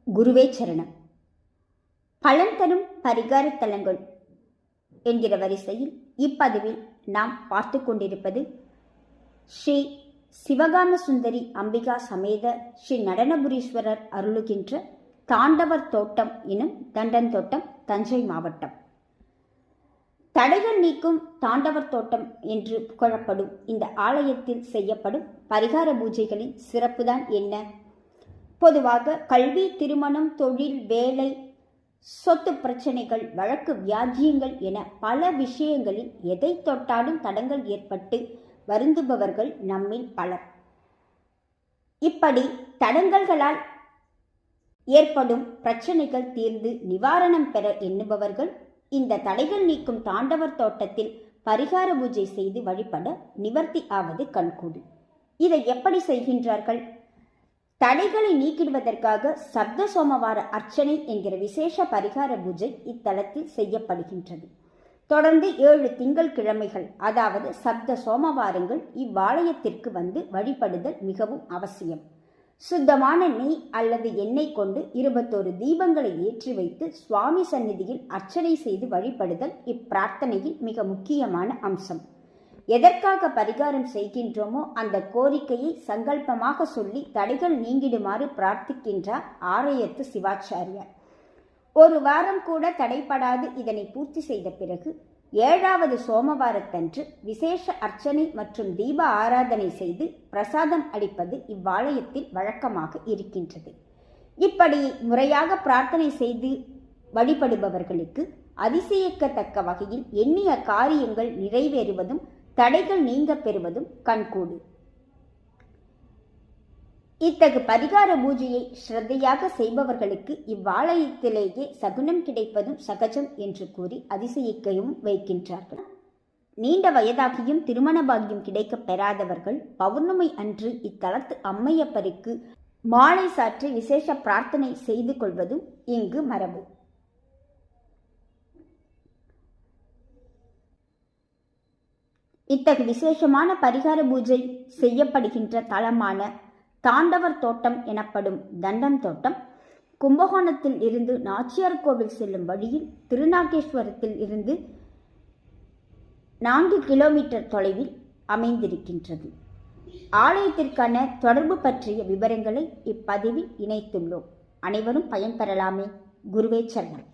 குருவே சரணம். பலன் தரும் பரிகார தலங்கள் என்கிற வரிசையில் இப்பதிவில் நாம் பார்த்து கொண்டிருப்பது ஸ்ரீ சிவகாம சுந்தரி அம்பிகா சமேத ஸ்ரீ நடனபுரீஸ்வரர் அருளுகின்ற தாண்டவர் தோட்டம் எனும் தண்டன் தோட்டம், தஞ்சை மாவட்டம். தடைகள் நீக்கும் தாண்டவர் தோட்டம் என்று புகழப்படும் இந்த ஆலயத்தில் செய்யப்படும் பரிகார பூஜைகளின் சிறப்புதான் என்ன? பொதுவாக கல்வி, திருமணம், தொழில், வேலை, சொத்து பிரச்சனைகள், வழக்கு, வியாஜியங்கள் என பல விஷயங்களில் எதை தொட்டாலும் தடங்கள் ஏற்பட்டு வருந்துபவர்கள் நம்மில் பலர். இப்படி தடங்கல்களால் ஏற்படும் பிரச்சனைகள் தீர்ந்து நிவாரணம் பெற எண்ணுபவர்கள் இந்த தடைகள் நீக்கும் தாண்டவர் தோட்டத்தில் பரிகார பூஜை செய்து வழிபட நிவர்த்தி ஆவது கண்கூடு. இதை எப்படி செய்கின்றார்கள்? தடைகளை நீக்கிடுவதற்காக சப்த சோமவார அர்ச்சனை என்கிற விசேஷ பரிகார பூஜை இத்தலத்தில் செய்யப்படுகின்றது. தொடர்ந்து 7 திங்கள் கிழமைகள், அதாவது சப்த சோமவாரங்கள் இவ்வாலயத்திற்கு வந்து வழிபடுதல் மிகவும் அவசியம். சுத்தமான நெய் அல்லது எண்ணெய் கொண்டு 21 தீபங்களை ஏற்றி வைத்து சுவாமி சந்நிதியில் அர்ச்சனை செய்து வழிபடுதல் இப்பிரார்த்தனையில் மிக முக்கியமான அம்சம். எதற்காக பரிகாரம் செய்கின்றோமோ அந்த கோரிக்கையை சங்கல்பமாக சொல்லி தடைகள் நீங்கிடுமாறு பிரார்த்திக்கின்றார் ஆலயத்து சிவாச்சாரியார். ஒரு வாரம் கூட தடைப்படாது இதனை பூர்த்தி செய்த பிறகு 7வது சோமவாரத்தன்று விசேஷ அர்ச்சனை மற்றும் தீப ஆராதனை செய்து பிரசாதம் அளிப்பது இவ்வாலயத்தில் வழக்கமாக இருக்கின்றது. இப்படி முறையாக பிரார்த்தனை செய்து வழிபடுபவர்களுக்கு அதிசயிக்கத்தக்க வகையில் எண்ணிய காரியங்கள் நிறைவேறுவதும் தடைகள் நீங்க பெறுவதும் கண்கூடு. இத்தகு பரிகார பூஜையை ஸ்ரத்தையாக செய்பவர்களுக்கு இவ்வாலயத்திலேயே சகுனம் கிடைப்பதும் சகஜம் என்று கூறி அதிசயிக்கவும் வைக்கின்றார்கள். நீண்ட வயதாகியும் திருமண பாக்கியம் கிடைக்க பெறாதவர்கள் பௌர்ணமி அன்று இத்தலத்து அம்மையப்பருக்கு மாலை சாற்றி விசேஷ பிரார்த்தனை செய்து கொள்வதும் இங்கு மரபு. இத்தகு விசேஷமான பரிகார பூஜை செய்யப்படுகின்ற தலமான தாண்டவர் தோட்டம் எனப்படும் தண்டம் தோட்டம் கும்பகோணத்தில் இருந்து நாச்சியார் கோவில் செல்லும் வழியில் திருநாகேஸ்வரத்தில் இருந்து 4 கிலோமீட்டர் தொலைவில் அமைந்திருக்கின்றது. ஆலயத்திற்கான தொடர்பு பற்றிய விவரங்களை இப்பதிவில் இணைத்துள்ளோம். அனைவரும் பயன்பெறலாமே. குருவே சரணம்.